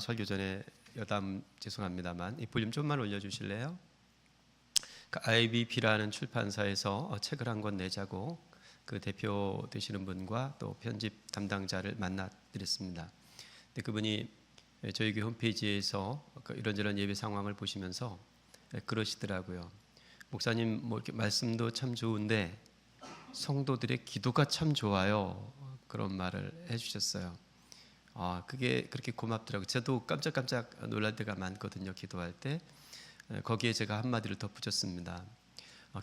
설교 전에 여담 죄송합니다만 이 볼륨 좀만 올려주실래요? IBP라는 출판사에서 책을 한 권 내자고 그 대표 되시는 분과 또 편집 담당자를 만나드렸습니다. 근데 그분이 저희 교회 홈페이지에서 이런저런 예배 상황을 보시면서 그러시더라고요. 목사님 뭐 이렇게 말씀도 참 좋은데 성도들의 기도가 참 좋아요. 그런 말을 해주셨어요. 그게 그렇게 고맙더라고요. 저도 깜짝깜짝 놀랄 때가 많거든요. 기도할 때. 거기에 제가 한마디를 덧붙였습니다.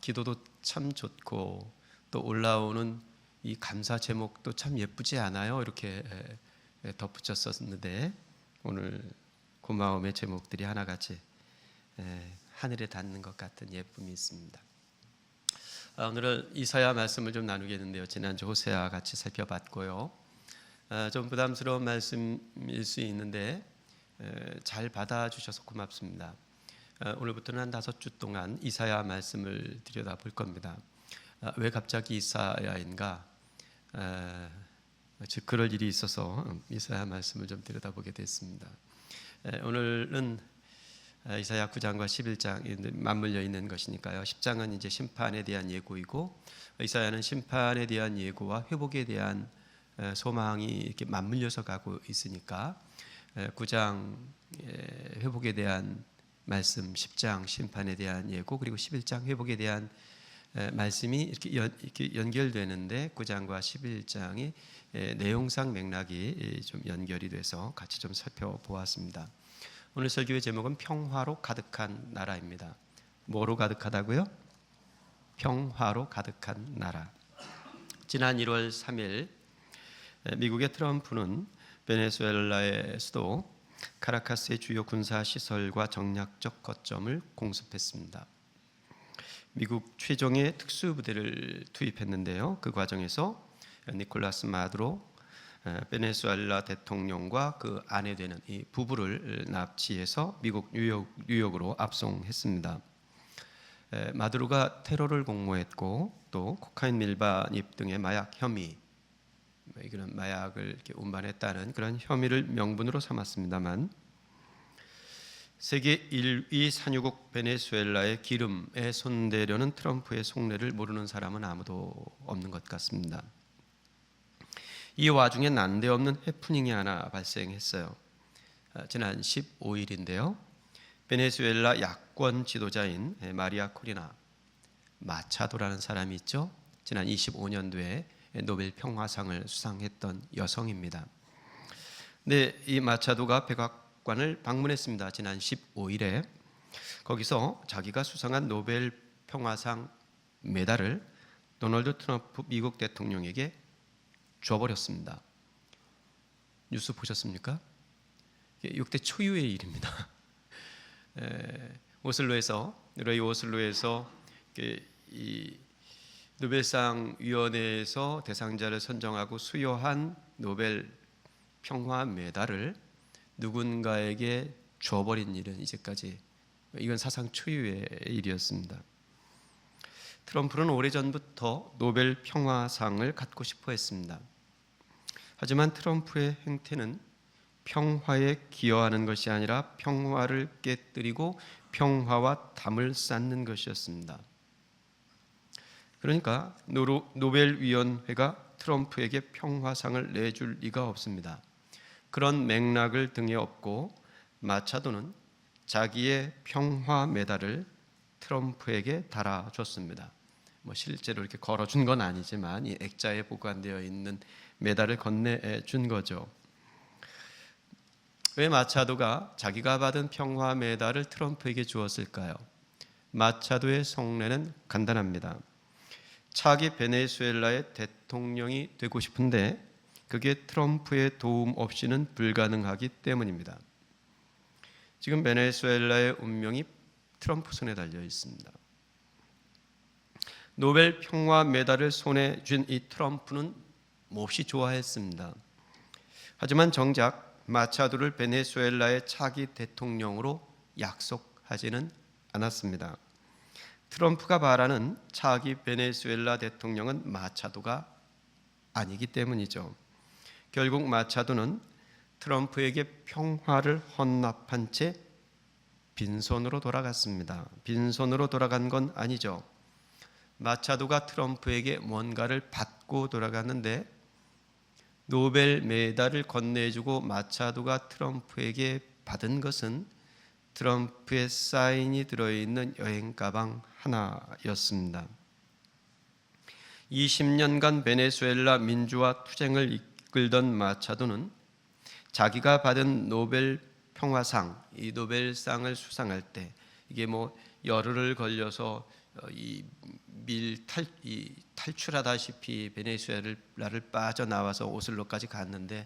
기도도 참 좋고 또 올라오는 이 감사 제목도 참 예쁘지 않아요? 이렇게 덧붙였었는데 오늘 고마움의 제목들이 하나같이 하늘에 닿는 것 같은 예쁨이 있습니다. 오늘은 이사야 말씀을 좀 나누겠는데요. 지난주 호세아 같이 살펴봤고요. 좀 부담스러운 말씀일 수 있는데 잘 받아주셔서 고맙습니다. 오늘부터는 한 5주 동안 이사야 말씀을 들여다볼 겁니다. 왜 갑자기 이사야인가? 즉 그럴 일이 있어서 이사야 말씀을 좀 들여다보게 됐습니다. 오늘은 이사야 9장과 11장이 맞물려 있는 것이니까요. 10장은 이제 심판에 대한 예고이고 이사야는 심판에 대한 예고와 회복에 대한 소망이 이렇게 맞물려서 가고 있으니까 9장 회복에 대한 말씀, 10장 심판에 대한 예고, 그리고 11장 회복에 대한 말씀이 이렇게 연결되는데 9장과 11장이 내용상 맥락이 좀 연결이 돼서 같이 좀 살펴보았습니다. 오늘 설교의 제목은 평화로 가득한 나라입니다. 뭐로 가득하다고요? 평화로 가득한 나라. 지난 1월 3일 미국의 트럼프는 베네수엘라의 수도 카라카스의 주요 군사 시설과 정략적 거점을 공습했습니다. 미국 최종의 특수부대를 투입했는데요. 그 과정에서 니콜라스 마두로 베네수엘라 대통령과 그 아내 되는 이 부부를 납치해서 미국 뉴욕으로 압송했습니다. 마두로가 테러를 공모했고 또 코카인 밀반입 등의 마약 혐의, 이런 마약을 이렇게 운반했다는 그런 혐의를 명분으로 삼았습니다만 세계 1위 산유국 베네수엘라의 기름에 손대려는 트럼프의 속내를 모르는 사람은 아무도 없는 것 같습니다. 이 와중에 난데없는 해프닝이 하나 발생했어요. 지난 15일인데요. 베네수엘라 야권 지도자인 마리아 코리나 마차도라는 사람이 있죠. 지난 25년도에 노벨 평화상을 수상했던 여성입니다. 근데 이 마차도가 백악관을 방문했습니다. 지난 15일에 거기서 자기가 수상한 노벨 평화상 메달을 도널드 트럼프 미국 대통령에게 줘버렸습니다. 뉴스 보셨습니까? 6대 초유의 일입니다. 노르웨이 오슬로에서 이 노벨상 위원회에서 대상자를 선정하고 수여한 노벨 평화 메달을 누군가에게 줘버린 일은 이제까지 이건 사상 초유의 일이었습니다. 트럼프는 오래전부터 노벨 평화상을 갖고 싶어 했습니다. 하지만 트럼프의 행태는 평화에 기여하는 것이 아니라 평화를 깨뜨리고 평화와 담을 쌓는 것이었습니다. 그러니까 노벨위원회가 트럼프에게 평화상을 내줄 리가 없습니다. 그런 맥락을 등에 업고 마차도는 자기의 평화 메달을 트럼프에게 달아줬습니다. 실제로 이렇게 걸어준 건 아니지만 이 액자에 보관되어 있는 메달을 건네준 거죠. 왜 마차도가 자기가 받은 평화 메달을 트럼프에게 주었을까요? 마차도의 속내는 간단합니다. 차기 베네수엘라의 대통령이 되고 싶은데 그게 트럼프의 도움 없이는 불가능하기 때문입니다. 지금 베네수엘라의 운명이 트럼프 손에 달려 있습니다. 노벨 평화 메달을 손에 쥔 이 트럼프는 몹시 좋아했습니다. 하지만 정작 마차도를 베네수엘라의 차기 대통령으로 약속하지는 않았습니다. 트럼프가 바라는 차기 베네수엘라 대통령은 마차도가 아니기 때문이죠. 결국 마차도는 트럼프에게 평화를 헌납한 채 빈손으로 돌아갔습니다. 빈손으로 돌아간 건 아니죠. 마차도가 트럼프에게 뭔가를 받고 돌아갔는데 노벨 메달을 건네주고 마차도가 트럼프에게 받은 것은 트럼프의 사인이 들어있는 여행 가방 하나였습니다. 20년간 베네수엘라 민주화 투쟁을 이끌던 마차도는 자기가 받은 노벨 평화상, 이 노벨상을 수상할 때 이게 열흘을 걸려서 탈출하다시피 베네수엘라를 빠져나와서 오슬로까지 갔는데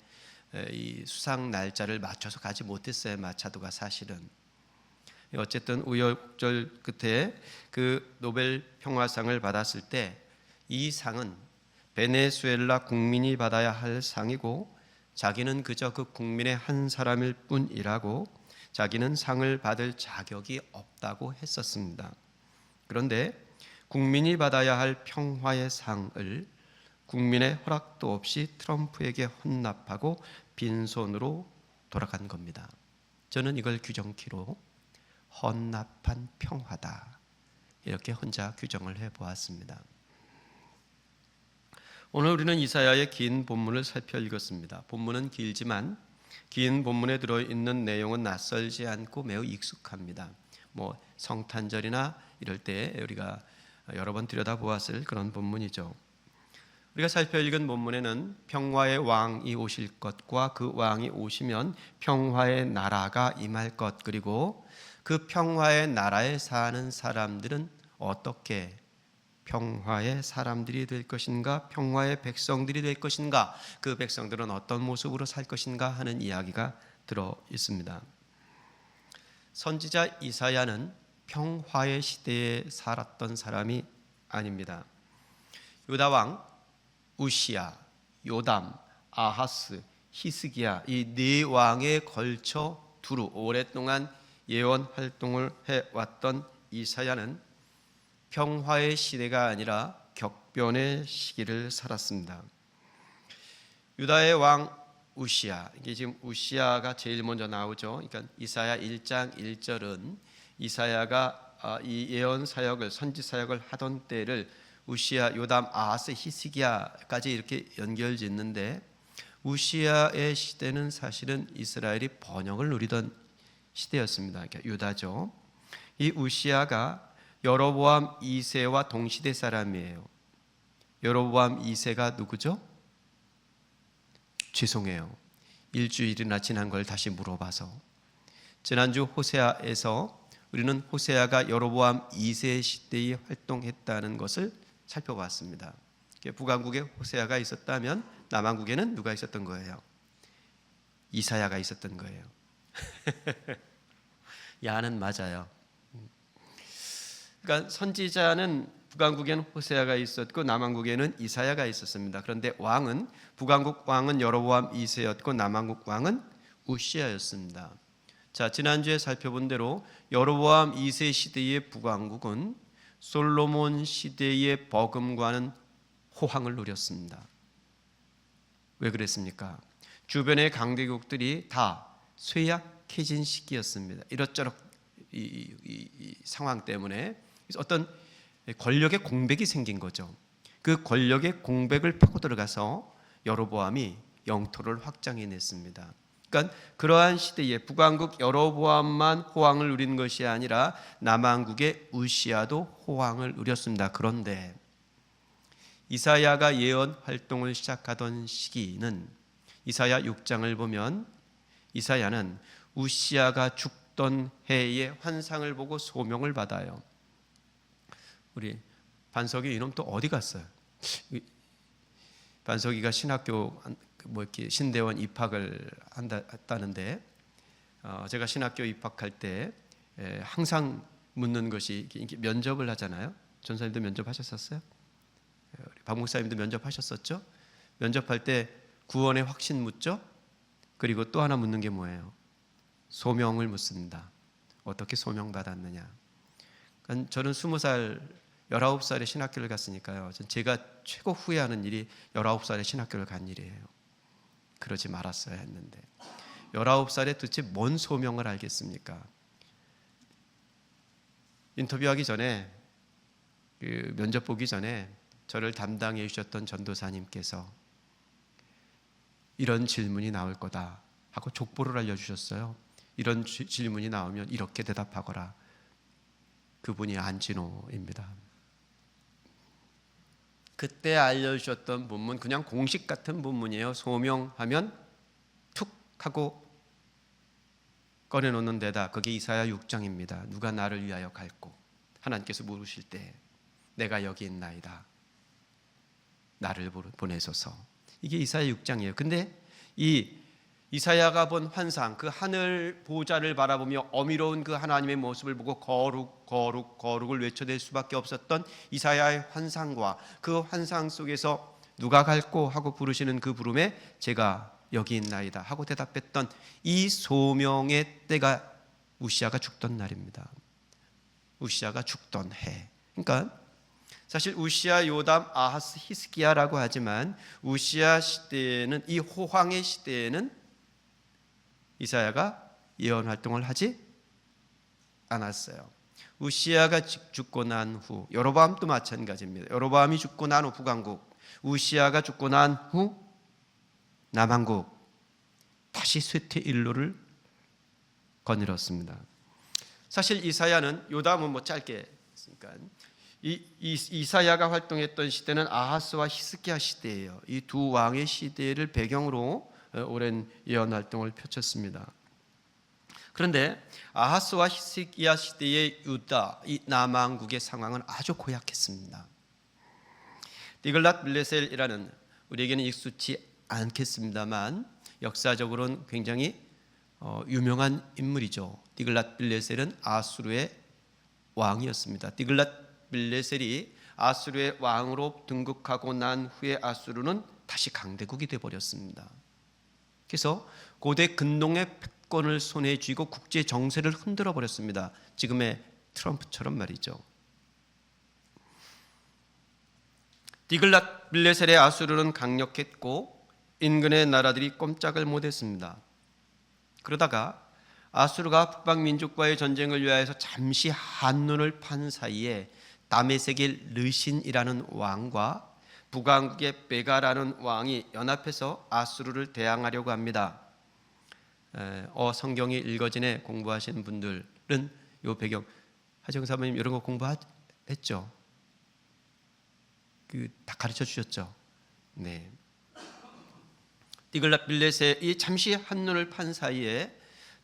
이 수상 날짜를 맞춰서 가지 못했어요. 마차도가 사실은. 어쨌든 우여곡절 끝에 그 노벨 평화상을 받았을 때 이 상은 베네수엘라 국민이 받아야 할 상이고 자기는 그저 그 국민의 한 사람일 뿐이라고 자기는 상을 받을 자격이 없다고 했었습니다. 그런데 국민이 받아야 할 평화의 상을 국민의 허락도 없이 트럼프에게 헌납하고 빈손으로 돌아간 겁니다. 저는 이걸 규정키로 헌납한 평화다, 이렇게 혼자 규정을 해보았습니다. 오늘 우리는 이사야의 긴 본문을 살펴 읽었습니다. 본문은 길지만 긴 본문에 들어있는 내용은 낯설지 않고 매우 익숙합니다. 성탄절이나 이럴 때 우리가 여러 번 들여다보았을 그런 본문이죠. 우리가 살펴 읽은 본문에는 평화의 왕이 오실 것과 그 왕이 오시면 평화의 나라가 임할 것, 그리고 그 평화의 나라에 사는 사람들은 어떻게 평화의 사람들이 될 것인가, 평화의 백성들이 될 것인가, 그 백성들은 어떤 모습으로 살 것인가 하는 이야기가 들어 있습니다. 선지자 이사야는 평화의 시대에 살았던 사람이 아닙니다. 유다 왕 우시야, 요담, 아하스, 히스기야, 이 네 왕에 걸쳐 두루 오랫동안 예언 활동을 해왔던 이사야는 평화의 시대가 아니라 격변의 시기를 살았습니다. 유다의 왕 우시야, 이게 지금 우시야가 제일 먼저 나오죠. 그러니까 이사야 1장 1절은 이사야가 이 예언 사역을, 선지 사역을 하던 때를 우시야, 요담, 아하스, 히스기야까지 이렇게 연결짓는데, 우시야의 시대는 사실은 이스라엘이 번영을 누리던 시대였습니다. 그러니까 유다죠. 이 우시야가 여로보암 2세와 동시대 사람이에요. 여로보암 2세가 누구죠? 죄송해요. 일주일이나 지난 걸 다시 물어봐서. 지난주 호세아에서 우리는 호세아가 여로보암 2세 시대에 활동했다는 것을 살펴봤습니다. 북왕국에 호세아가 있었다면 남왕국에는 누가 있었던 거예요? 이사야가 있었던 거예요. 야는 맞아요. 그러니까 선지자는 북왕국에는 호세아가 있었고 남왕국에는 이사야가 있었습니다. 그런데 왕은, 북왕국 왕은 여로보암 2세였고 남왕국 왕은 우시야였습니다. 자, 지난주에 살펴본 대로 여로보암 2세 시대의 북왕국은 솔로몬 시대의 버금과는 호황을 누렸습니다. 왜 그랬습니까? 주변의 강대국들이 다 쇠약해진 시기였습니다. 이것저것 이 상황 때문에 어떤 권력의 공백이 생긴 거죠. 그 권력의 공백을 파고 들어가서 여로보암이 영토를 확장해냈습니다. 그러니까 그러한 시대에 북왕국 여로보암만 호황을 누린 것이 아니라 남왕국의 우시야도 호황을 누렸습니다. 그런데 이사야가 예언 활동을 시작하던 시기는 이사야 6장을 보면 이사야는 우시야가 죽던 해의 환상을 보고 소명을 받아요. 우리 반석이 이놈 또 어디 갔어요? 반석이가 신학교 이렇게 신대원 입학을 한다는데 제가 신학교 입학할 때 항상 묻는 것이, 이렇게 면접을 하잖아요. 전사님도 면접하셨었어요? 박 목사님도 면접하셨었죠? 면접할 때 구원의 확신 묻죠? 그리고 또 하나 묻는 게 뭐예요? 소명을 묻습니다. 어떻게 소명받았느냐? 그러니까 저는 20살, 19살에 신학교를 갔으니까요. 제가 최고 후회하는 일이 19살에 신학교를 간 일이에요. 그러지 말았어야 했는데. 19살에 도대체 뭔 소명을 알겠습니까? 인터뷰하기 전에, 그 면접 보기 전에 저를 담당해 주셨던 전도사님께서 이런 질문이 나올 거다 하고 족보를 알려주셨어요. 이런 질문이 나오면 이렇게 대답하거라. 그분이 안진호입니다. 그때 알려주셨던 본문, 그냥 공식 같은 본문이에요. 소명하면 툭 하고 꺼내놓는 데다. 그게 이사야 6장입니다. 누가 나를 위하여 갈고, 하나님께서 물으실 때 내가 여기 있나이다, 나를 보내소서. 이게 이사야 6장이에요. 근데 이 이사야가 본 환상, 그 하늘 보좌를 바라보며 어미로운 그 하나님의 모습을 보고 거룩 거룩 거룩을 외쳐댈 수밖에 없었던 이사야의 환상과 그 환상 속에서 누가 갈고 하고 부르시는 그 부름에 제가 여기 있나이다 하고 대답했던 이 소명의 때가 우시아가 죽던 날입니다. 우시아가 죽던 해. 그러니까 사실 우시아, 요담, 아하스, 히스기야라고 하지만 우시아 시대에는, 이 호황의 시대에는 이사야가 예언 활동을 하지 않았어요. 우시아가 죽고 난 후, 여로보암도 마찬가지입니다. 여로보암이 죽고 난 후 북왕국, 우시아가 죽고 난 후 남왕국, 다시 쇠퇴 일로를 거닐었습니다. 사실 이사야는, 요담은 뭐 짧게 했으니까, 이사야가 활동했던 시대는 아하스와 히스기야 시대예요. 이 두 왕의 시대를 배경으로 오랜 예언 활동을 펼쳤습니다. 그런데 아하스와 히스기야 시대의 유다, 이 남왕국의 상황은 아주 고약했습니다. 디글랏빌레셀이라는, 우리에게는 익숙치 않겠습니다만 역사적으로는 굉장히 유명한 인물이죠. 디글랏빌레셀은 아수르의 왕이었습니다. 디글랏빌레셀이 아수르의 왕으로 등극하고 난 후에 아수르는 다시 강대국이 되어버렸습니다. 그래서 고대 근동의 패권을 손에 쥐고 국제 정세를 흔들어 버렸습니다. 지금의 트럼프처럼 말이죠. 디글랏빌레셀의 아수르는 강력했고 인근의 나라들이 꼼짝을 못했습니다. 그러다가 아수르가 북방 민족과의 전쟁을 위하여서 잠시 한눈을 판 사이에 다메섹의 르신이라는 왕과 북왕국의 베가라는 왕이 연합해서 아수르를 대항하려고 합니다. 성경이 읽어지네 공부하신 분들은 이 배경, 하정 사모님 이런 거 공부했죠? 다 가르쳐 주셨죠? 네. 디글랏빌레셀이 잠시 한눈을 판 사이에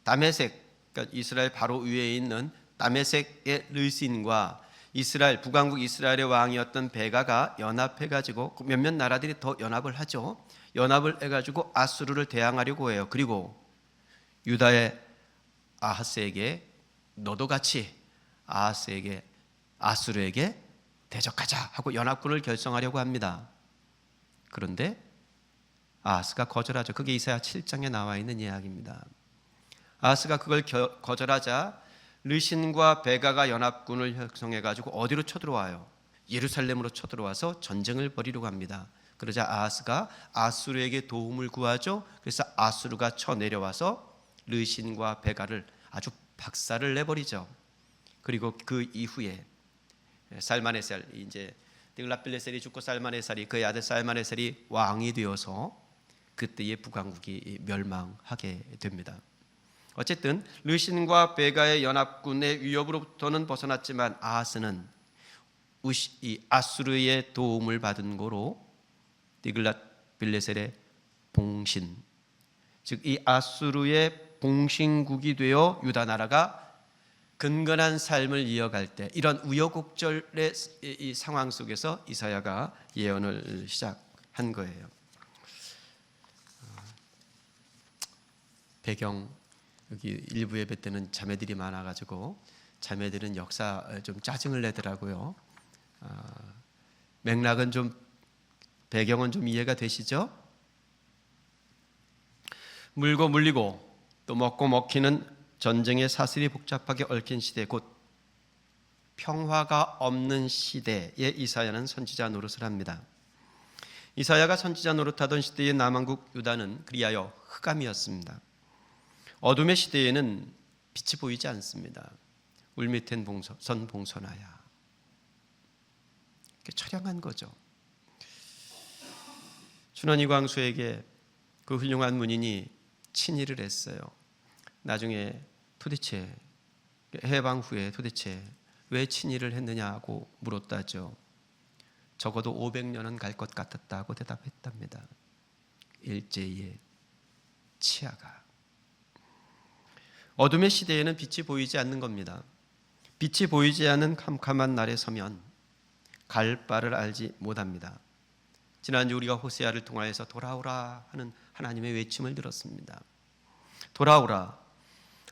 다메섹, 그러니까 이스라엘 바로 위에 있는 다메섹의 르신과 이스라엘, 북왕국 이스라엘의 왕이었던 베가가 연합해가지고 몇몇 나라들이 더 연합을 하죠. 연합을 해가지고 아수르를 대항하려고 해요. 그리고 유다의 아하스에게 너도 같이 아수르에게 대적하자 하고 연합군을 결성하려고 합니다. 그런데 아하스가 거절하죠. 그게 이사야 7장에 나와 있는 이야기입니다. 아하스가 그걸 거절하자 르신과 베가가 연합군을 형성해 가지고 어디로 쳐들어와요? 예루살렘으로 쳐들어와서 전쟁을 벌이려고 합니다. 그러자 아하스가 아수르에게 도움을 구하죠. 그래서 아수르가 쳐내려와서 르신과 베가를 아주 박살을 내버리죠. 그리고 그 이후에 살마네살, 이제 디글랏빌레셀이 죽고 살마네살이, 그의 아들 살마네살이 왕이 되어서 그때의 북왕국이 멸망하게 됩니다. 어쨌든 르신과 베가의 연합군의 위협으로부터는 벗어났지만 아하스는 이 아수르의 도움을 받은 거로 디글랏빌레셀의 봉신, 즉 이 아수르의 봉신국이 되어 유다 나라가 근건한 삶을 이어갈 때, 이런 우여곡절의 이 상황 속에서 이사야가 예언을 시작한 거예요. 배경, 여기 일부 예배 때는 자매들이 많아가지고 자매들은 역사 좀 짜증을 내더라고요. 맥락은 좀, 배경은 좀 이해가 되시죠? 물고 물리고 또 먹고 먹히는 전쟁의 사슬이 복잡하게 얽힌 시대, 곧 평화가 없는 시대에 이사야는 선지자 노릇을 합니다. 이사야가 선지자 노릇하던 시대의 남왕국 유다는 그리하여 흑암이었습니다. 어둠의 시대에는 빛이 보이지 않습니다. 울밑엔 선 봉선하야. 처량한 거죠. 춘원이 광수에게 그 훌륭한 문인이 친의를 했어요. 나중에 도대체 해방 후에 도대체 왜 친의를 했느냐고 물었다죠. 적어도 500년은 갈 것 같았다고 대답했답니다. 일제의 치아가. 어둠의 시대에는 빛이 보이지 않는 겁니다. 빛이 보이지 않는 캄캄한 날에 서면 갈 바를 알지 못합니다. 지난주 우리가 호세아를 통하여서 돌아오라 하는 하나님의 외침을 들었습니다. 돌아오라.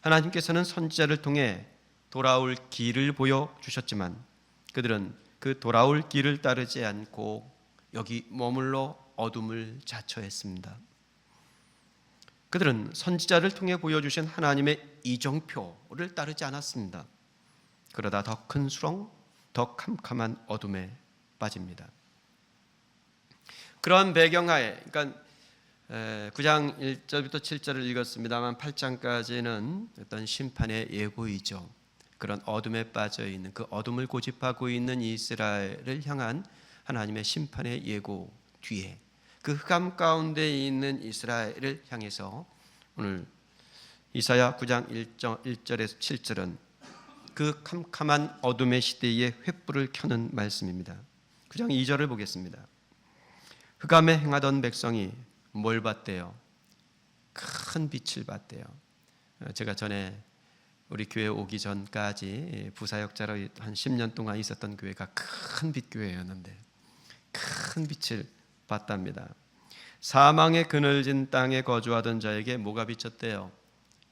하나님께서는 선지자를 통해 돌아올 길을 보여주셨지만 그들은 그 돌아올 길을 따르지 않고 여기 머물러 어둠을 자처했습니다. 그들은 선지자를 통해 보여주신 하나님의 이정표를 따르지 않았습니다. 그러다 더 큰 수렁, 더 캄캄한 어둠에 빠집니다. 그러한 배경하에, 그러니까 9장 1절부터 7절을 읽었습니다만 8장까지는 어떤 심판의 예고이죠. 그런 어둠에 빠져 있는, 그 어둠을 고집하고 있는 이스라엘을 향한 하나님의 심판의 예고 뒤에 그 흑암 가운데 있는 이스라엘을 향해서 오늘 이사야 9장 1절에서 7절은 그 캄캄한 어둠의 시대에 횃불을 켜는 말씀입니다. 9장 2절을 보겠습니다. 흑암에 행하던 백성이 뭘 봤대요? 큰 빛을 봤대요. 제가 전에 우리 교회 오기 전까지 부사역자로 한 10년 동안 있었던 교회가 큰 빛 교회였는데 큰 빛을 봤답니다. 사망의 그늘진 땅에 거주하던 자에게 뭐가 비쳤대요?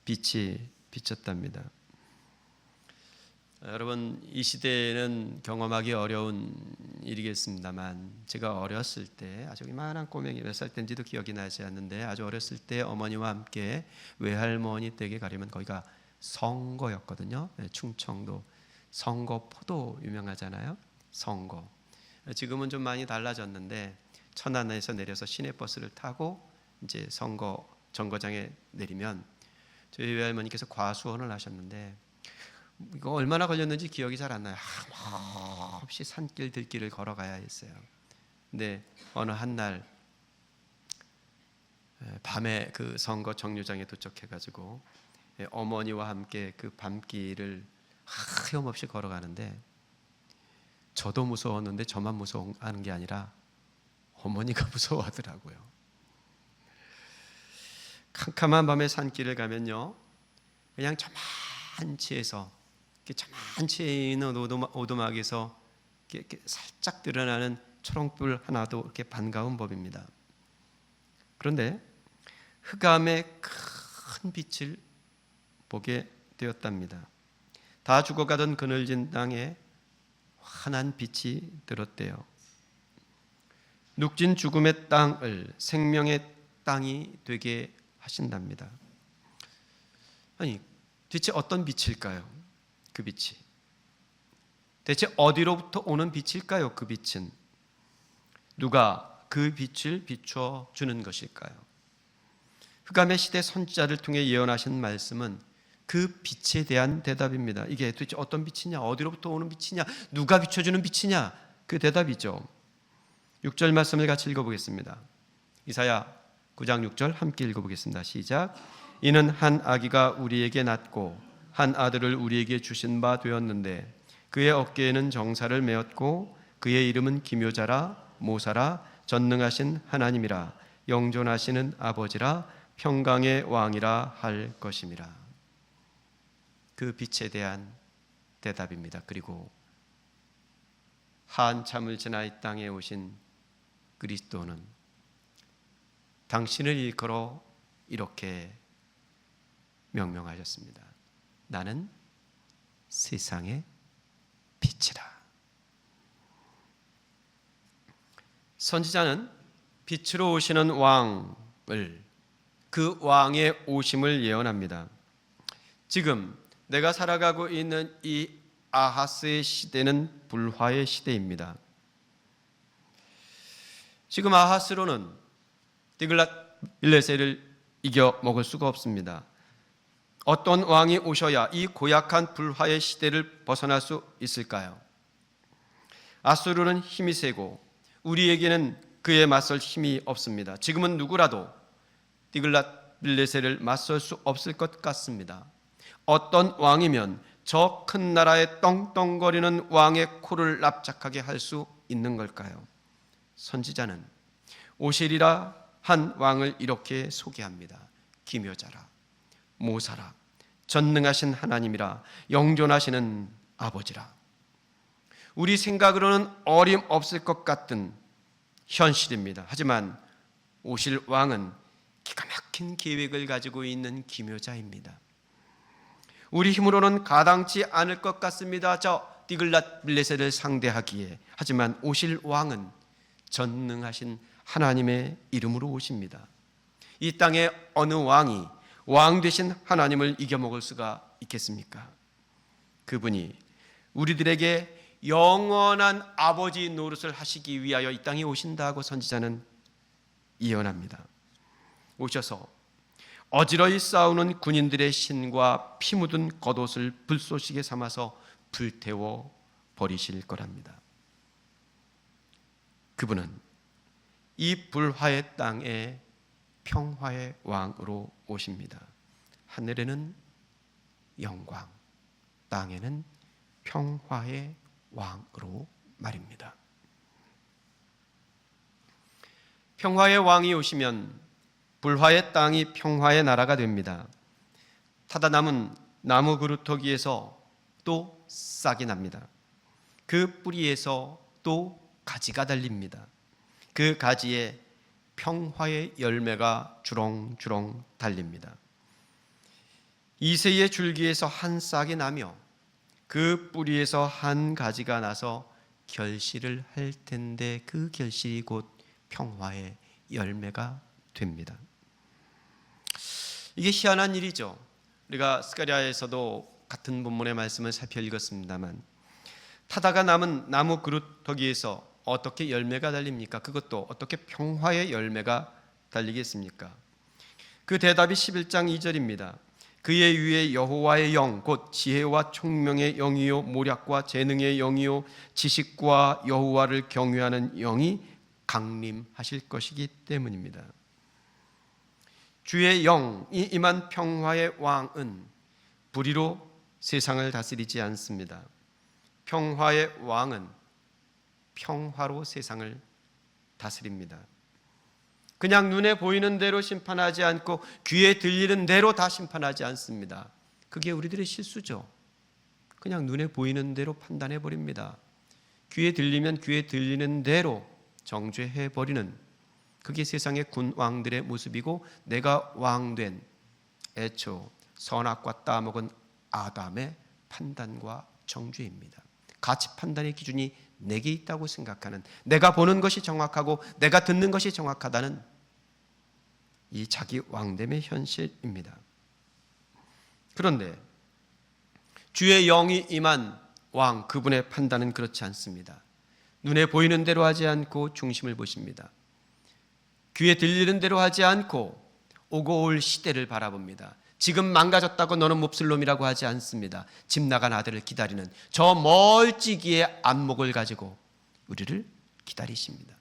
빛이 비쳤답니다. 여러분, 이 시대에는 경험하기 어려운 일이겠습니다만 제가 어렸을 때 아주 이만한 꼬맹이 몇 살 때인지도 기억이 나지 않는데 아주 어렸을 때 어머니와 함께 외할머니 댁에 가려면 거기가 성거였거든요. 충청도 성거포도 유명하잖아요. 성거. 지금은 좀 많이 달라졌는데 천안에서 내려서 시내버스를 타고 이제 성거 정거장에 내리면 저희 외할머니께서 과수원을 하셨는데 이거 얼마나 걸렸는지 기억이 잘 안 나요. 없이 산길 들길을 걸어가야 했어요. 근데 어느 한날 밤에 그 선거 정류장에 도착해가지고 어머니와 함께 그 밤길을 하염없이 걸어가는데 저도 무서웠는데 저만 무서워하는 게 아니라 어머니가 무서워하더라고요. 캄캄한 밤에 산길을 가면요, 그냥 저만치 해서 저만치 있는 오두막에서 이렇게 살짝 드러나는 초롱불 하나도 이렇게 반가운 법입니다. 그런데 흑암의 큰 빛을 보게 되었답니다. 다 죽어가던 그늘진 땅에 환한 빛이 들었대요. 눅진 죽음의 땅을 생명의 땅이 되게 하신답니다. 아니, 대체 어떤 빛일까요? 그 빛이 대체 어디로부터 오는 빛일까요? 그 빛은 누가 그 빛을 비춰 주는 것일까요? 흑암의 시대 선지자를 통해 예언하신 말씀은 그 빛에 대한 대답입니다. 이게 도대체 어떤 빛이냐, 어디로부터 오는 빛이냐, 누가 비춰주는 빛이냐, 그 대답이죠. 6절 말씀을 같이 읽어보겠습니다. 이사야 9장 6절 함께 읽어보겠습니다. 시작. 이는 한 아기가 우리에게 낳고 한 아들을 우리에게 주신 바 되었는데 그의 어깨에는 정사를 메었고 그의 이름은 기묘자라 모사라 전능하신 하나님이라 영존하시는 아버지라 평강의 왕이라 할 것임이라. 그 빛에 대한 대답입니다. 그리고 한참을 지나 이 땅에 오신 그리스도는 당신을 일컬어 이렇게 명명하셨습니다. 나는 세상의 빛이라. 선지자는 빛으로 오시는 왕을, 그 왕의 오심을 예언합니다. 지금 내가 살아가고 있는 이 아하스의 시대는 불화의 시대입니다. 지금 아하스로는 디글랏 빌레셋을 이겨 먹을 수가 없습니다. 어떤 왕이 오셔야 이 고약한 불화의 시대를 벗어날 수 있을까요? 아수르는 힘이 세고 우리에게는 그에 맞설 힘이 없습니다. 지금은 누구라도 디글랏빌레셀을 맞설 수 없을 것 같습니다. 어떤 왕이면 저 큰 나라의 떵떵거리는 왕의 코를 납작하게 할 수 있는 걸까요? 선지자는 오실이라 한 왕을 이렇게 소개합니다. 기묘자라, 모사라, 전능하신 하나님이라, 영존하시는 아버지라. 우리 생각으로는 어림없을 것 같은 현실입니다. 하지만 오실 왕은 기가 막힌 계획을 가지고 있는 기묘자입니다. 우리 힘으로는 가당치 않을 것 같습니다. 저 디글랏빌레셀을 상대하기에. 하지만 오실 왕은 전능하신 하나님의 이름으로 오십니다. 이 땅에 어느 왕이 왕 되신 하나님을 이겨먹을 수가 있겠습니까? 그분이 우리들에게 영원한 아버지 노릇을 하시기 위하여 이 땅에 오신다고 선지자는 예언합니다. 오셔서 어지러이 싸우는 군인들의 신과 피 묻은 겉옷을 불쏘시개 삼아서 불태워 버리실 거랍니다. 그분은 이 불화의 땅에 평화의 왕으로 오십니다. 하늘에는 영광, 땅에는 평화의 왕으로 말입니다. 평화의 왕이 오시면 불화의 땅이 평화의 나라가 됩니다. 타다 남은 나무 그루터기에서 또 싹이 납니다. 그 뿌리에서 또 가지가 달립니다. 그 가지에 평화의 열매가 주렁주렁 달립니다. 이새의 줄기에서 한 싹이 나며 그 뿌리에서 한 가지가 나서 결실을 할 텐데 그 결실이 곧 평화의 열매가 됩니다. 이게 희한한 일이죠. 우리가 스가랴에서도 같은 본문의 말씀을 살펴 읽었습니다만, 타다가 남은 나무 그루터기에서 어떻게 열매가 달립니까? 그것도 어떻게 평화의 열매가 달리겠습니까? 그 대답이 11장 2절입니다. 그의 위에 여호와의 영, 곧 지혜와 총명의 영이요 모략과 재능의 영이요 지식과 여호와를 경외하는 영이 강림하실 것이기 때문입니다. 주의 영이 임한 평화의 왕은 불의로 세상을 다스리지 않습니다. 평화의 왕은 평화로 세상을 다스립니다. 그냥 눈에 보이는 대로 심판하지 않고 귀에 들리는 대로 다 심판하지 않습니다. 그게 우리들의 실수죠. 그냥 눈에 보이는 대로 판단해 버립니다. 귀에 들리면 귀에 들리는 대로 정죄해 버리는, 그게 세상의 군왕들의 모습이고 내가 왕된 애초 선악과 따먹은 아담의 판단과 정죄입니다. 가치 판단의 기준이 내게 있다고 생각하는, 내가 보는 것이 정확하고 내가 듣는 것이 정확하다는 이 자기 왕됨의 현실입니다. 그런데 주의 영이 임한 왕, 그분의 판단은 그렇지 않습니다. 눈에 보이는 대로 하지 않고 중심을 보십니다. 귀에 들리는 대로 하지 않고 오고 올 시대를 바라봅니다. 지금 망가졌다고 너는 몹쓸 놈이라고 하지 않습니다. 집 나간 아들을 기다리는 저 멀찍이의 안목을 가지고 우리를 기다리십니다.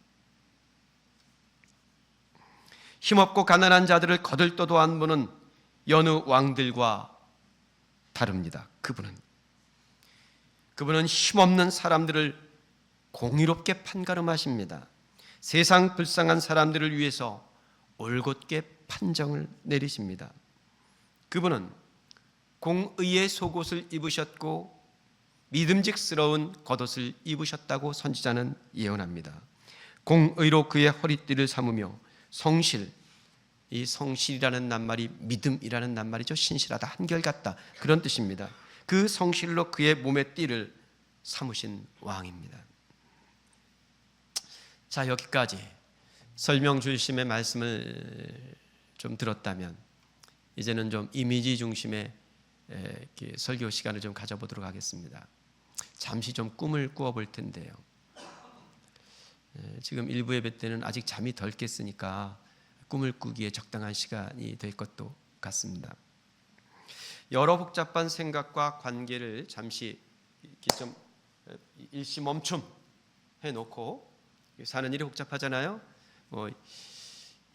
힘없고 가난한 자들을 거들떠도 안 보는 여느 왕들과 다릅니다. 그분은 힘없는 사람들을 공의롭게 판가름하십니다. 세상 불쌍한 사람들을 위해서 올곧게 판정을 내리십니다. 그분은 공의의 속옷을 입으셨고 믿음직스러운 겉옷을 입으셨다고 선지자는 예언합니다. 공의로 그의 허리띠를 삼으며 성실, 이 성실이라는 낱말이 믿음이라는 낱말이죠. 신실하다, 한결같다, 그런 뜻입니다. 그 성실로 그의 몸의 띠를 삼으신 왕입니다. 자, 여기까지 설명 중심의 말씀을 좀 들었다면 이제는 좀 이미지 중심의 설교 시간을 좀 가져보도록 하겠습니다. 잠시 좀 꿈을 꾸어볼 텐데요. 지금 일부 예배 때는 아직 잠이 덜 깼으니까 꿈을 꾸기에 적당한 시간이 될 것도 같습니다. 여러 복잡한 생각과 관계를 잠시 이렇게 좀 일시 멈춤 해놓고, 사는 일이 복잡하잖아요.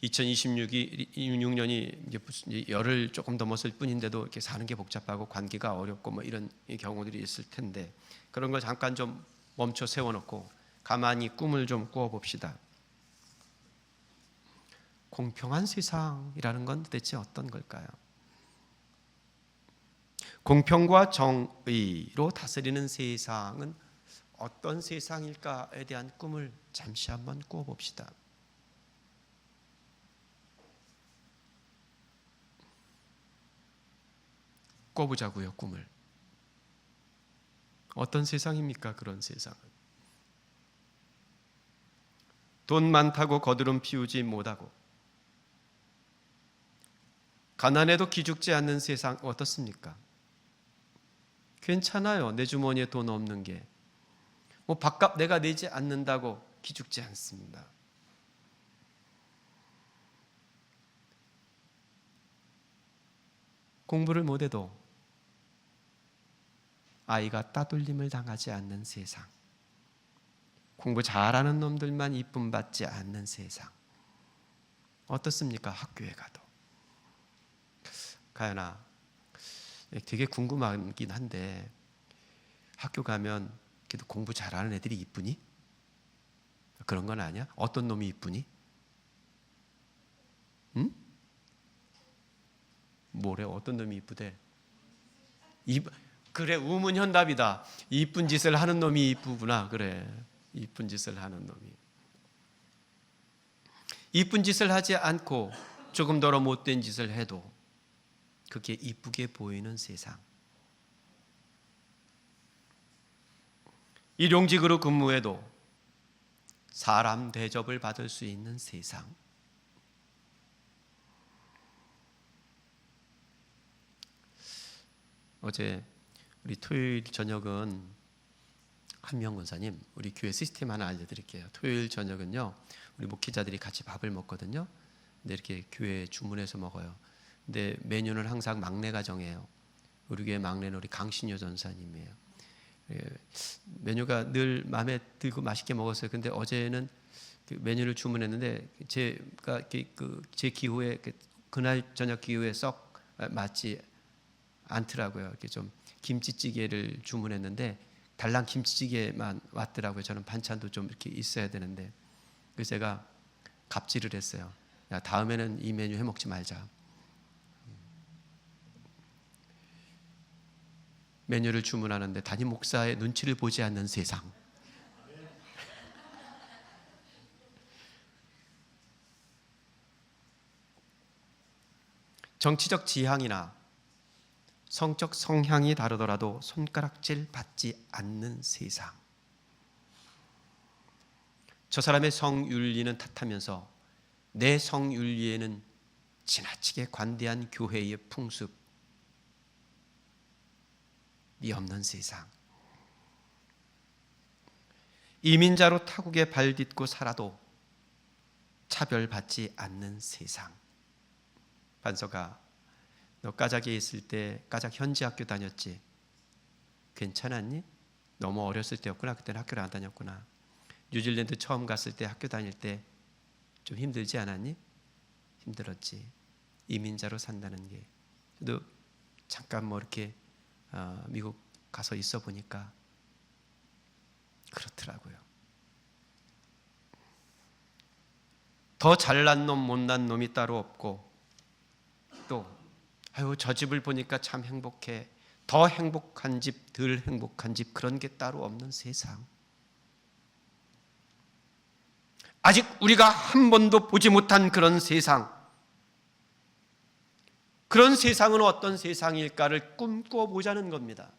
2026년이 이제 열을 조금 넘었을 뿐인데도 이렇게 사는 게 복잡하고 관계가 어렵고 뭐 이런 경우들이 있을 텐데, 그런 걸 잠깐 좀 멈춰 세워놓고 가만히 꿈을 좀 꾸어봅시다. 공평한 세상이라는 건 도대체 어떤 걸까요? 공평과 정의로 다스리는 세상은 어떤 세상일까에 대한 꿈을 잠시 한번 꾸어봅시다. 꿔보자고요, 꿈을. 어떤 세상입니까? 그런 세상은 돈 많다고 거드름 피우지 못하고 가난해도 기죽지 않는 세상 어떻습니까? 괜찮아요. 내 주머니에 돈 없는 게. 뭐 밥값 내가 내지 않는다고 기죽지 않습니다. 공부를 못해도 아이가 따돌림을 당하지 않는 세상, 공부 잘하는 놈들만 이쁨 받지 않는 세상 어떻습니까? 학교에 가도. 가연아, 되게 궁금하긴 한데 학교 가면 그래도 공부 잘하는 애들이 이쁘니? 그런 건 아니야? 어떤 놈이 이쁘니? 응? 뭐래? 어떤 놈이 이쁘대? 그래, 우문현답이다. 이쁜 짓을 하는 놈이 이쁘구나. 그래, 이쁜 짓을 하는 놈이. 이쁜 짓을 하지 않고 조금 더 못된 짓을 해도 그게 이쁘게 보이는 세상. 일용직으로 근무해도 사람 대접을 받을 수 있는 세상. 어제 우리 토요일 저녁은 한명 권사님, 우리 교회 시스템 하나 알려드릴게요. 토요일 저녁은요, 우리 목회자들이 같이 밥을 먹거든요. 근데 이렇게 교회에 주문해서 먹어요. 근데 메뉴는 항상 막내가 정해요. 우리 교회 막내는 우리 강신효 전사님이에요. 메뉴가 늘 마음에 들고 맛있게 먹었어요. 근데 어제는 그 메뉴를 주문했는데 제가 제 기호에 그날 저녁 기호에 썩 맞지 않더라고요. 이렇게 좀 김치찌개를 주문했는데 달랑 김치찌개만 왔더라고요. 저는 반찬도 좀 이렇게 있어야 되는데, 그래서 제가 갑질을 했어요. 야, 다음에는 이 메뉴 해 먹지 말자. 메뉴를 주문하는데 담임 목사의 눈치를 보지 않는 세상. 정치적 지향이나 성적 성향이 다르더라도 손가락질 받지 않는 세상. 저 사람의 성윤리는 탓하면서 내 성윤리에는 지나치게 관대한 교회의 풍습이 없는 세상. 이민자로 타국에 발 딛고 살아도 차별받지 않는 세상. 반서가, 너 까작에 있을 때 까작 현지 학교 다녔지? 괜찮았니? 너무 어렸을 때였구나. 그때는 학교를 안 다녔구나. 뉴질랜드 처음 갔을 때 학교 다닐 때 좀 힘들지 않았니? 힘들었지. 이민자로 산다는 게. 저도 잠깐 뭐 이렇게 미국 가서 있어 보니까 그렇더라고요. 더 잘난 놈 못난 놈이 따로 없고, 또 아유 저 집을 보니까 참 행복해, 더 행복한 집, 덜 행복한 집, 그런 게 따로 없는 세상. 아직 우리가 한 번도 보지 못한 그런 세상. 그런 세상은 어떤 세상일까를 꿈꾸어 보자는 겁니다.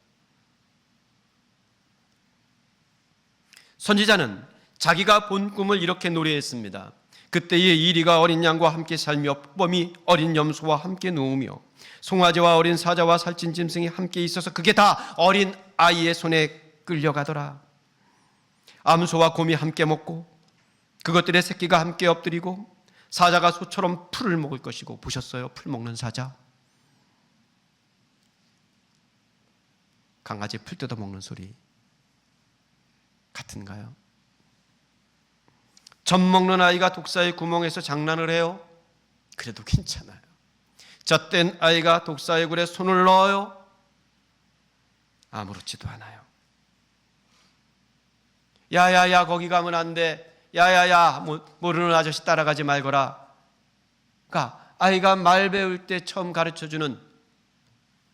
선지자는 자기가 본 꿈을 이렇게 노래했습니다. 그때에 이리가 어린 양과 함께 살며 쁨이 어린 염소와 함께 누우며 송아지와 어린 사자와 살찐 짐승이 함께 있어서 그게 다 어린 아이의 손에 끌려가더라. 암소와 곰이 함께 먹고 그것들의 새끼가 함께 엎드리고 사자가 소처럼 풀을 먹을 것이고. 보셨어요? 풀 먹는 사자? 강아지 풀 뜯어 먹는 소리 같은가요? 젖 먹는 아이가 독사의 구멍에서 장난을 해요? 그래도 괜찮아요. 젖된 아이가 독사의 굴에 손을 넣어요? 아무렇지도 않아요. 야야야 거기 가면 안 돼. 야야야 모르는 아저씨 따라가지 말거라. 그러니까 아이가 말 배울 때 처음 가르쳐주는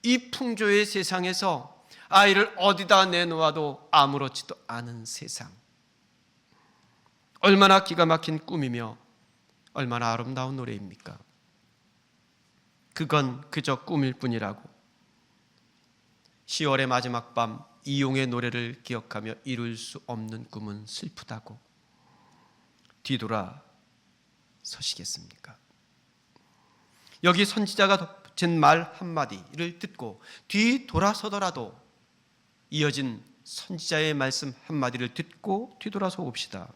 이 풍조의 세상에서 아이를 어디다 내놓아도 아무렇지도 않은 세상. 얼마나 기가 막힌 꿈이며 얼마나 아름다운 노래입니까? 그건 그저 꿈일 뿐이라고 10월의 마지막 밤 이용의 노래를 기억하며 이룰 수 없는 꿈은 슬프다고 뒤돌아 서시겠습니까? 여기 선지자가 덧붙인 말 한마디를 듣고 뒤돌아서더라도 이어진 선지자의 말씀 한마디를 듣고 뒤돌아서 봅시다.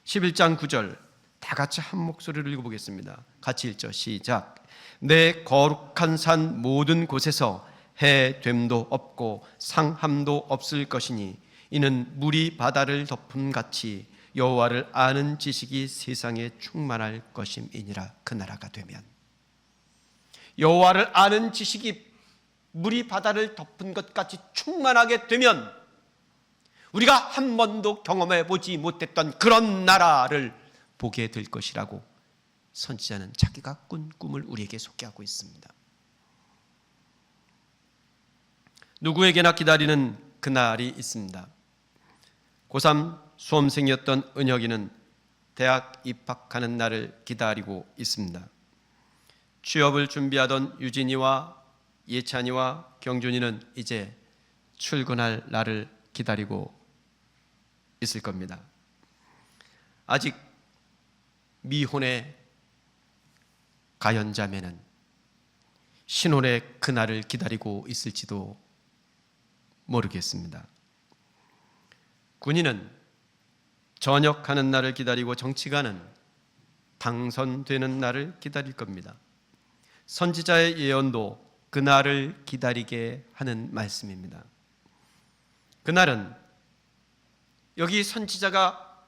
11장 9절 다 같이 한 목소리를 읽어보겠습니다. 같이 읽죠. 시작. 내 거룩한 산 모든 곳에서 해됨도 없고 상함도 없을 것이니 이는 물이 바다를 덮음 같이 여호와를 아는 지식이 세상에 충만할 것임이니라. 그 나라가 되면 여호와를 아는 지식이 물이 바다를 덮은 것 같이 충만하게 되면 우리가 한 번도 경험해 보지 못했던 그런 나라를 보게 될 것이라고 선지자는 자기가 꾼 꿈을 우리에게 소개하고 있습니다. 누구에게나 기다리는 그날이 있습니다. 고3 수험생이었던 은혁이는 대학 입학하는 날을 기다리고 있습니다. 취업을 준비하던 유진이와 예찬이와 경준이는 이제 출근할 날을 기다리고 있을 겁니다. 아직 미혼의 가연자매는 신혼의 그날을 기다리고 있을지도 모르겠습니다. 군인은 전역하는 날을 기다리고 정치가는 당선되는 날을 기다릴 겁니다. 선지자의 예언도 그날을 기다리게 하는 말씀입니다. 그날은 여기 선지자가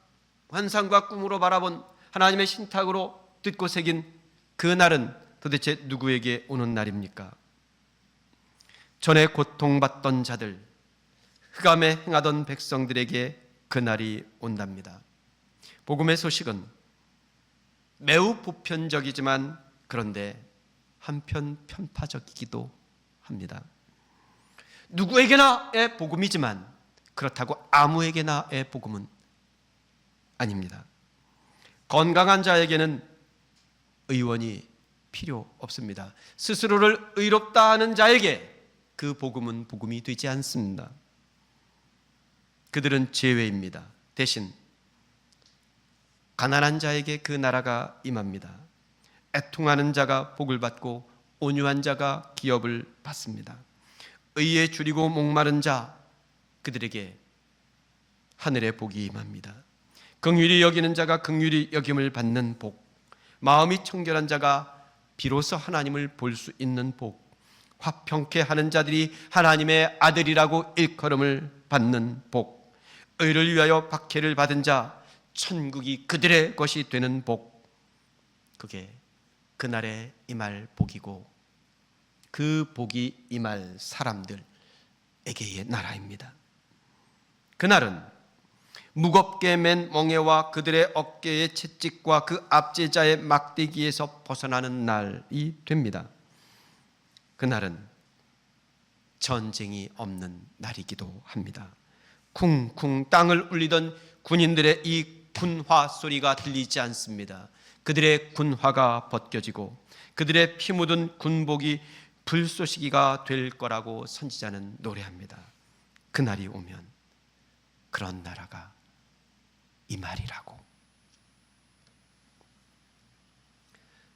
환상과 꿈으로 바라본 하나님의 신탁으로 듣고 새긴 그날은 도대체 누구에게 오는 날입니까? 전에 고통받던 자들, 흑암에 행하던 백성들에게 그날이 온답니다. 복음의 소식은 매우 보편적이지만 그런데 한편 편파적이기도 합니다. 누구에게나의 복음이지만 그렇다고 아무에게나의 복음은 아닙니다. 건강한 자에게는 의원이 필요 없습니다. 스스로를 의롭다 하는 자에게 그 복음은 복음이 되지 않습니다. 그들은 제외입니다. 대신 가난한 자에게 그 나라가 임합니다. 애통하는 자가 복을 받고 온유한 자가 기업을 받습니다. 의에 줄이고 목마른 자, 그들에게 하늘의 복이 임합니다. 긍휼히 여기는 자가 긍휼히 여김을 받는 복, 마음이 청결한 자가 비로소 하나님을 볼 수 있는 복, 화평케 하는 자들이 하나님의 아들이라고 일컬음을 받는 복, 의를 위하여 박해를 받은 자 천국이 그들의 것이 되는 복, 그게 그날에 임할 복이고 그 복이 임할 사람들에게의 나라입니다. 그날은 무겁게 맨 멍에와 그들의 어깨의 채찍과 그 압제자의 막대기에서 벗어나는 날이 됩니다. 그날은 전쟁이 없는 날이기도 합니다. 쿵쿵 땅을 울리던 군인들의 이 군화 소리가 들리지 않습니다. 그들의 군화가 벗겨지고 그들의 피 묻은 군복이 불쏘시개가 될 거라고 선지자는 노래합니다. 그날이 오면 그런 나라가 임하리라고.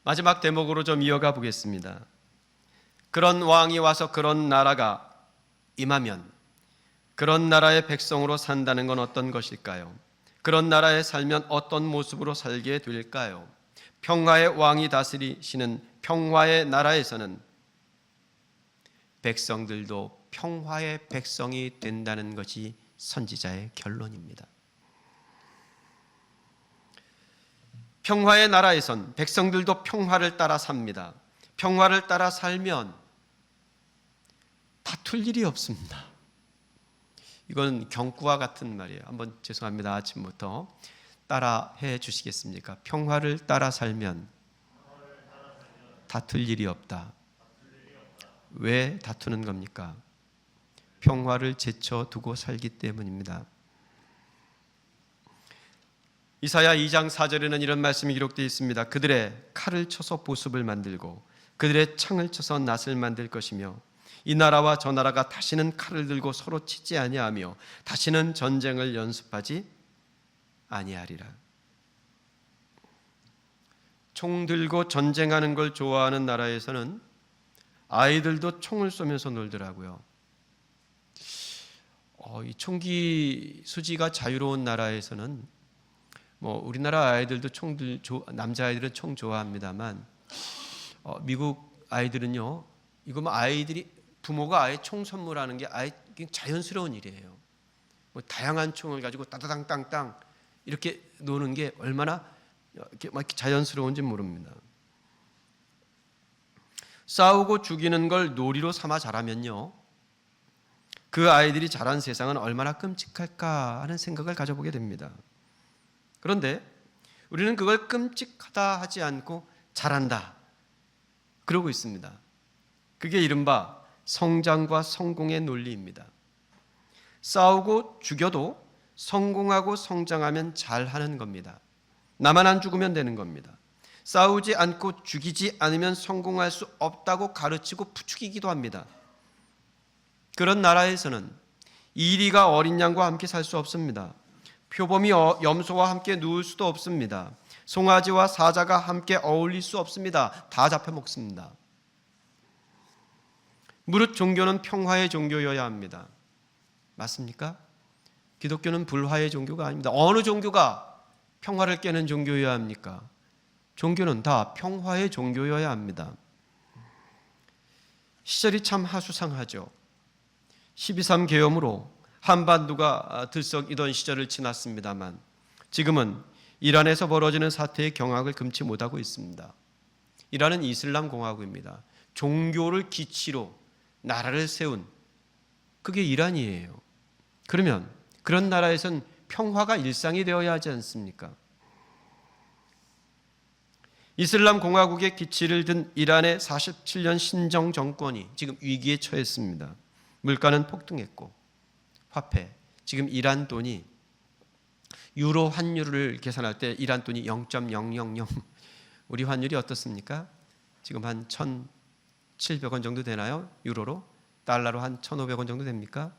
마지막 대목으로 좀 이어가 보겠습니다. 그런 왕이 와서 그런 나라가 임하면 그런 나라의 백성으로 산다는 건 어떤 것일까요? 그런 나라에 살면 어떤 모습으로 살게 될까요? 평화의 왕이 다스리시는 평화의 나라에서는 백성들도 평화의 백성이 된다는 것이 선지자의 결론입니다. 평화의 나라에선 백성들도 평화를 따라 삽니다. 평화를 따라 살면 다툴 일이 없습니다. 이건 경구와 같은 말이에요. 한번 죄송합니다. 아침부터 따라해 주시겠습니까? 평화를 따라 살면 다툴 일이 없다. 왜 다투는 겁니까? 평화를 제쳐두고 살기 때문입니다. 이사야 2장 4절에는 이런 말씀이 기록되어 있습니다. 그들의 칼을 쳐서 보습을 만들고 그들의 창을 쳐서 낫을 만들 것이며 이 나라와 저 나라가 다시는 칼을 들고 서로 치지 아니하며 다시는 전쟁을 연습하지 아니하리라. 총 들고 전쟁하는 걸 좋아하는 나라에서는 아이들도 총을 쏘면서 놀더라고요. 이 총기 수지가 자유로운 나라에서는 우리나라 아이들도 남자아이들은 총 좋아합니다만 미국 아이들은요, 이거 아이들이 부모가 아예 총 선물하는 게 아예 자연스러운 일이에요. 다양한 총을 가지고 따다당땅땅 이렇게 노는 게 얼마나 이렇게 자연스러운지 모릅니다. 싸우고 죽이는 걸 놀이로 삼아 자라면요, 그 아이들이 자란 세상은 얼마나 끔찍할까 하는 생각을 가져보게 됩니다. 그런데 우리는 그걸 끔찍하다 하지 않고 잘한다 그러고 있습니다. 그게 이른바 성장과 성공의 논리입니다. 싸우고 죽여도 성공하고 성장하면 잘하는 겁니다. 나만 안 죽으면 되는 겁니다. 싸우지 않고 죽이지 않으면 성공할 수 없다고 가르치고 부추기기도 합니다. 그런 나라에서는 이리가 어린 양과 함께 살 수 없습니다. 표범이 염소와 함께 누울 수도 없습니다. 송아지와 사자가 함께 어울릴 수 없습니다. 다 잡혀 먹습니다. 무릇 종교는 평화의 종교여야 합니다. 맞습니까? 기독교는 불화의 종교가 아닙니다. 어느 종교가 평화를 깨는 종교여야 합니까? 종교는 다 평화의 종교여야 합니다. 시절이 참 하수상하죠. 12.3 계엄으로 한반도가 들썩이던 시절을 지났습니다만 지금은 이란에서 벌어지는 사태의 경악을 금치 못하고 있습니다. 이란은 이슬람 공화국입니다. 종교를 기치로 나라를 세운 그게 이란이에요. 그러면 그런 나라에선 평화가 일상이 되어야 하지 않습니까? 이슬람 공화국의 기치를 든 이란의 47년 신정 정권이 지금 위기에 처했습니다. 물가는 폭등했고 화폐, 지금 이란 돈이 유로 환율을 계산할 때 이란 돈이 0.000 우리 환율이 어떻습니까? 지금 한 1,700원 정도 되나요? 유로로? 달러로 한 1,500원 정도 됩니까?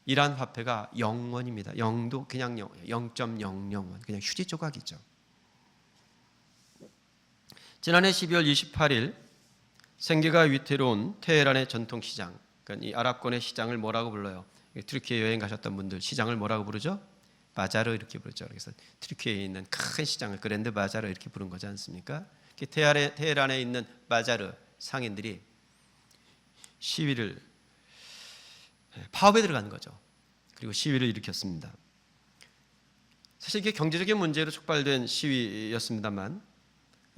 이란 화폐가 0원입니다. 0도 그냥 0.00원, 그냥 휴지 조각이죠. 지난해 12월 28일 생계가 위태로운 테헤란의 전통시장, 그러니까 이 아랍권의 시장을 뭐라고 불러요? 튀르키예 여행 가셨던 분들 시장을 뭐라고 부르죠? 바자르 이렇게 부르죠. 그래서 튀르키예에 있는 큰 시장을 그랜드 바자르 이렇게 부른 거지 않습니까? 테헤란에 있는 바자르 상인들이 시위를 파업에 들어간 거죠. 그리고 시위를 일으켰습니다. 사실 이게 경제적인 문제로 촉발된 시위였습니다만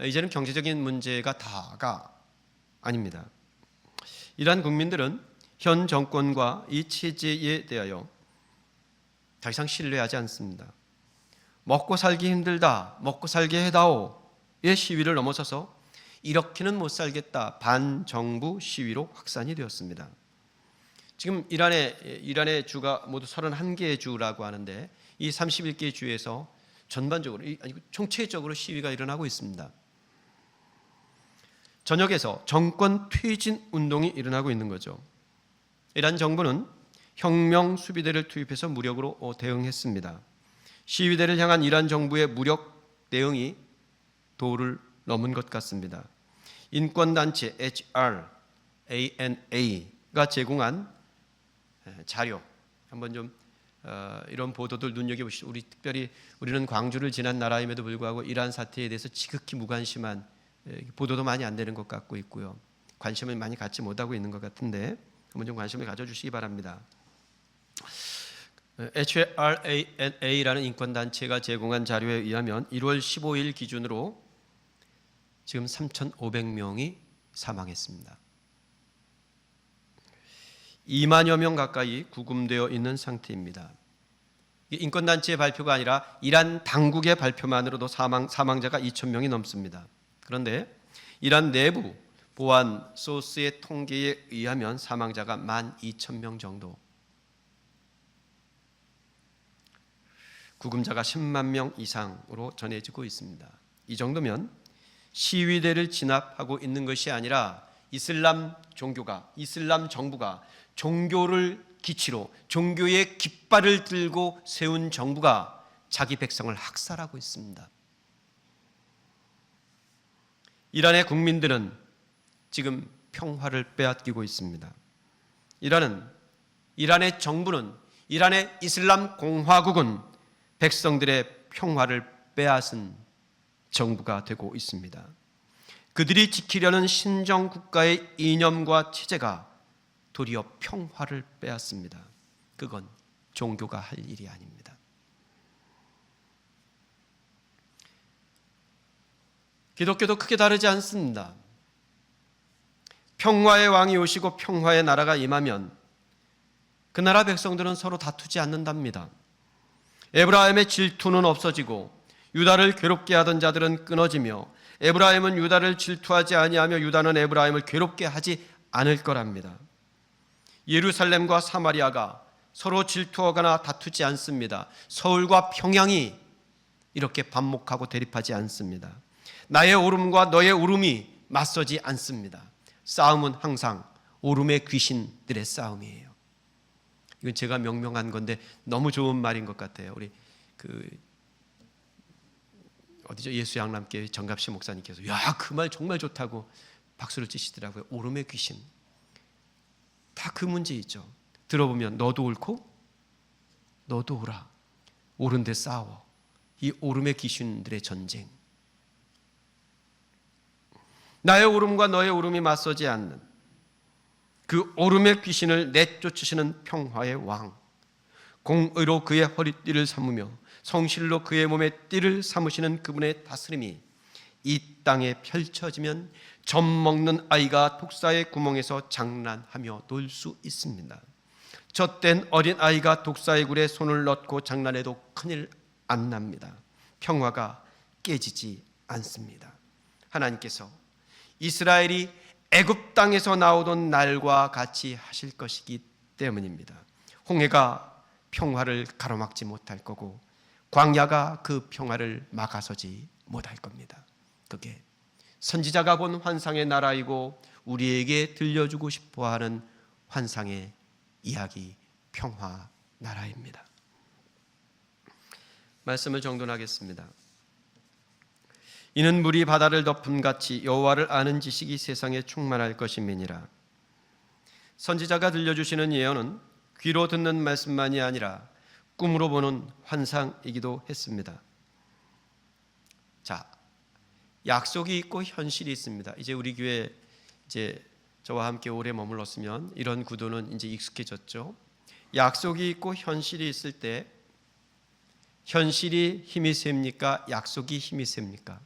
이제는 경제적인 문제가 다가 아닙니다. 이란 국민들은 현 정권과 이 체제에 대하여 더 이상 신뢰하지 않습니다. 먹고 살기 힘들다, 먹고 살게 해다오의 시위를 넘어서서 이렇게는 못 살겠다 반정부 시위로 확산이 되었습니다. 지금 이란의 주가 모두 31개의 주라고 하는데 이 31개의 주에서 전반적으로 아니고 총체적으로 시위가 일어나고 있습니다. 전역에서 정권 퇴진 운동이 일어나고 있는 거죠. 이란 정부는 혁명 수비대를 투입해서 무력으로 대응했습니다. 시위대를 향한 이란 정부의 무력 대응이 도를 넘은 것 같습니다. 인권단체 HRANA가 제공한 자료 한번 좀 이런 보도들 눈여겨보시죠. 특별히 우리는 광주를 지난 나라임에도 불구하고 이란 사태에 대해서 지극히 무관심한 보도도 많이 안 되는 것 같고 있고요. 관심을 많이 갖지 못하고 있는 것 같은데 한번 좀 관심을 가져주시기 바랍니다. HRANA라는 인권단체가 제공한 자료에 의하면 1월 15일 기준으로 지금 3,500명이 사망했습니다. 2만여 명 가까이 구금되어 있는 상태입니다. 인권단체의 발표가 아니라 이란 당국의 발표만으로도 사망자가 2,000명이 넘습니다. 그런데 이란 내부 보안 소스의 통계에 의하면 사망자가 12,000명 정도, 구금자가 10만 명 이상으로 전해지고 있습니다. 이 정도면 시위대를 진압하고 있는 것이 아니라 이슬람 종교가, 이슬람 정부가 종교를 기치로 종교의 깃발을 들고 세운 정부가 자기 백성을 학살하고 있습니다. 이란의 국민들은 지금 평화를 빼앗기고 있습니다. 이란의 정부는, 이란의 이슬람 공화국은 백성들의 평화를 빼앗은 정부가 되고 있습니다. 그들이 지키려는 신정 국가의 이념과 체제가 도리어 평화를 빼앗습니다. 그건 종교가 할 일이 아닙니다. 기독교도 크게 다르지 않습니다. 평화의 왕이 오시고 평화의 나라가 임하면 그 나라 백성들은 서로 다투지 않는답니다. 에브라임의 질투는 없어지고 유다를 괴롭게 하던 자들은 끊어지며 에브라임은 유다를 질투하지 아니하며 유다는 에브라임을 괴롭게 하지 않을 거랍니다. 예루살렘과 사마리아가 서로 질투하거나 다투지 않습니다. 서울과 평양이 이렇게 반목하고 대립하지 않습니다. 나의 오름과 너의 오름이 맞서지 않습니다. 싸움은 항상 오름의 귀신들의 싸움이에요. 이건 제가 명명한 건데 너무 좋은 말인 것 같아요. 우리 어디죠? 예수양람교회 정갑시 목사님께서 그 말 정말 좋다고 박수를 치시더라고요. 오름의 귀신. 다 그 문제 있죠. 들어보면 너도 옳고 너도 옳아. 옳은 데 싸워. 이 오름의 귀신들의 전쟁. 나의 오름과 너의 오름이 맞서지 않는 그 오름의 귀신을 내쫓으시는 평화의 왕, 공의로 그의 허리띠를 삼으며 성실로 그의 몸에 띠를 삼으시는 그분의 다스림이 이 땅에 펼쳐지면 젖 먹는 아이가 독사의 구멍에서 장난하며 놀 수 있습니다. 젖된 어린 아이가 독사의 굴에 손을 넣고 장난해도 큰일 안 납니다. 평화가 깨지지 않습니다. 하나님께서 이스라엘이 애굽 땅에서 나오던 날과 같이 하실 것이기 때문입니다. 홍해가 평화를 가로막지 못할 거고 광야가 그 평화를 막아서지 못할 겁니다. 그게 선지자가 본 환상의 나라이고 우리에게 들려주고 싶어하는 환상의 이야기, 평화 나라입니다. 말씀을 정돈하겠습니다. 이는 물이 바다를 덮음같이 여호와를 아는 지식이 세상에 충만할 것임이니라. 선지자가 들려주시는 예언은 귀로 듣는 말씀만이 아니라 꿈으로 보는 환상이기도 했습니다. 자, 약속이 있고 현실이 있습니다. 이제 우리 교회 저와 함께 오래 머물렀으면 이런 구도는 이제 익숙해졌죠. 약속이 있고 현실이 있을 때 현실이 힘이 셉니까? 약속이 힘이 셉니까?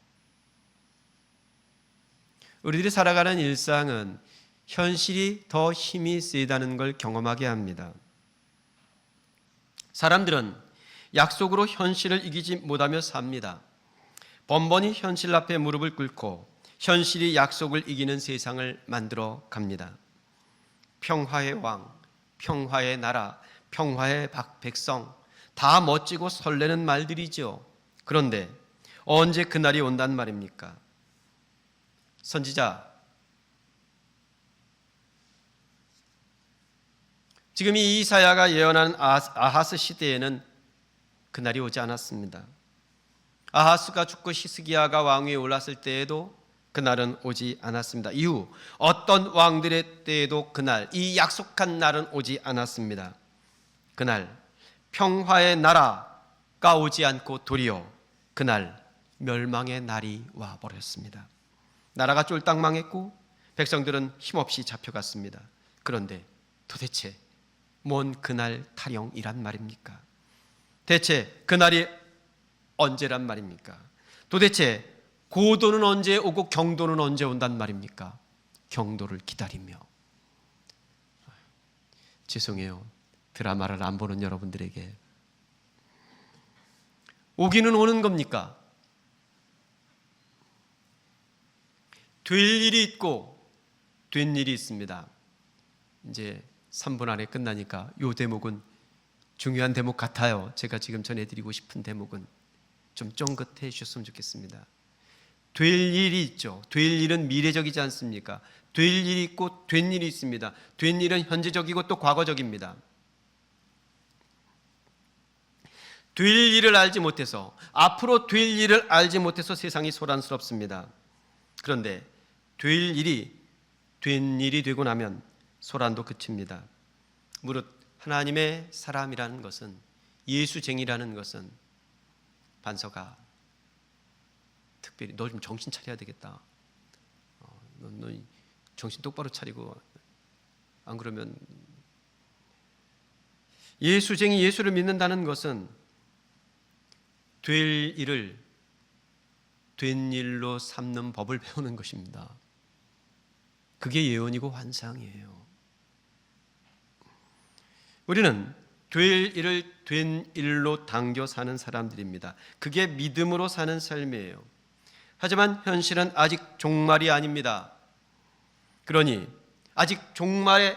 우리들이 살아가는 일상은 현실이 더 힘이 세다는 걸 경험하게 합니다. 사람들은 약속으로 현실을 이기지 못하며 삽니다. 번번이 현실 앞에 무릎을 꿇고 현실이 약속을 이기는 세상을 만들어 갑니다. 평화의 왕, 평화의 나라, 평화의 백성, 다 멋지고 설레는 말들이죠. 그런데 언제 그날이 온단 말입니까? 선지자, 지금 이 이사야가 예언한 아하스 시대에는 그날이 오지 않았습니다. 아하스가 죽고 히스기야가 왕위에 올랐을 때에도 그날은 오지 않았습니다. 이후 어떤 왕들의 때에도 그날, 이 약속한 날은 오지 않았습니다. 그날 평화의 나라가 오지 않고 도리어 그날 멸망의 날이 와버렸습니다. 나라가 쫄딱 망했고 백성들은 힘없이 잡혀갔습니다. 그런데 도대체 뭔 그날 타령이란 말입니까? 대체 그날이 언제란 말입니까? 도대체 고도는 언제 오고 경도는 언제 온단 말입니까? 경도를 기다리며. 죄송해요, 드라마를 안 보는 여러분들에게. 오기는 오는 겁니까? 될 일이 있고 된 일이 있습니다. 이제 3분 안에 끝나니까 이 대목은 중요한 대목 같아요. 제가 지금 전해드리고 싶은 대목은 좀 쫑긋해 주셨으면 좋겠습니다. 될 일이 있죠. 될 일은 미래적이지 않습니까? 될 일이 있고 된 일이 있습니다. 된 일은 현재적이고 또 과거적입니다. 될 일을 알지 못해서, 앞으로 될 일을 알지 못해서 세상이 소란스럽습니다. 그런데 될 일이 된 일이 되고 나면 소란도 그칩니다. 무릇 하나님의 사람이라는 것은, 예수쟁이라는 것은, 반서가 특별히 너 좀 정신 차려야 되겠다. 너 정신 똑바로 차리고, 안 그러면. 예수쟁이, 예수를 믿는다는 것은 될 일을 된 일로 삼는 법을 배우는 것입니다. 그게 예언이고 환상이에요. 우리는 될 일을 된 일로 당겨 사는 사람들입니다. 그게 믿음으로 사는 삶이에요. 하지만 현실은 아직 종말이 아닙니다. 그러니 아직 종말이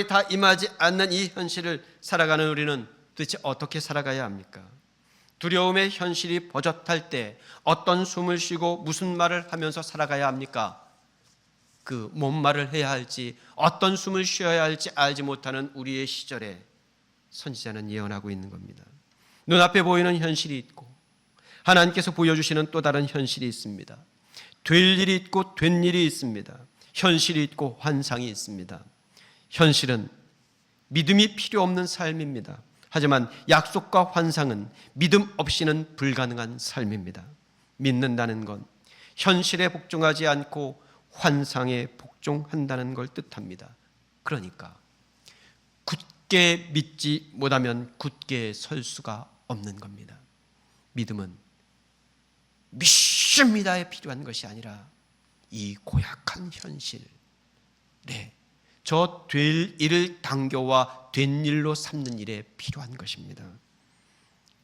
다 임하지 않는 이 현실을 살아가는 우리는 도대체 어떻게 살아가야 합니까? 두려움의 현실이 버젓할 때 어떤 숨을 쉬고 무슨 말을 하면서 살아가야 합니까? 그 뭔 말을 해야 할지, 어떤 숨을 쉬어야 할지 알지 못하는 우리의 시절에 선지자는 예언하고 있는 겁니다. 눈앞에 보이는 현실이 있고 하나님께서 보여주시는 또 다른 현실이 있습니다. 될 일이 있고 된 일이 있습니다. 현실이 있고 환상이 있습니다. 현실은 믿음이 필요 없는 삶입니다. 하지만 약속과 환상은 믿음 없이는 불가능한 삶입니다. 믿는다는 건 현실에 복종하지 않고 환상에 복종한다는 걸 뜻합니다. 그러니까 굳게 믿지 못하면 굳게 설 수가 없는 겁니다. 믿음은 믿습니다에 필요한 것이 아니라 이 고약한 현실, 저 될 일을 당겨와 된 일로 삼는 일에 필요한 것입니다.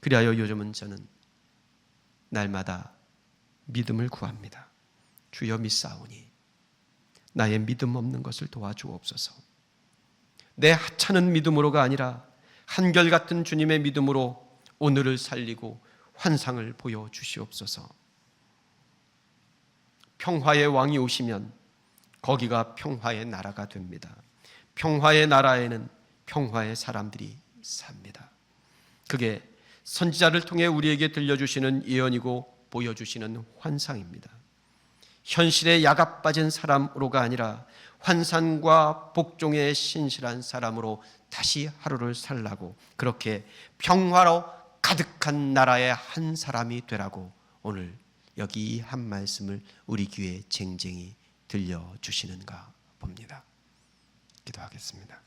그리하여 요즘은 저는 날마다 믿음을 구합니다. 주여 믿사오니 나의 믿음 없는 것을 도와주옵소서. 내 하찮은 믿음으로가 아니라 한결같은 주님의 믿음으로 오늘을 살리고 환상을 보여주시옵소서. 평화의 왕이 오시면 거기가 평화의 나라가 됩니다. 평화의 나라에는 평화의 사람들이 삽니다. 그게 선지자를 통해 우리에게 들려주시는 예언이고 보여주시는 환상입니다. 현실에 야가 빠진 사람으로가 아니라 환상과 복종에 신실한 사람으로 다시 하루를 살라고, 그렇게 평화로 가득한 나라의 한 사람이 되라고 오늘 여기 이 한 말씀을 우리 귀에 쟁쟁이 들려주시는가 봅니다. 기도하겠습니다.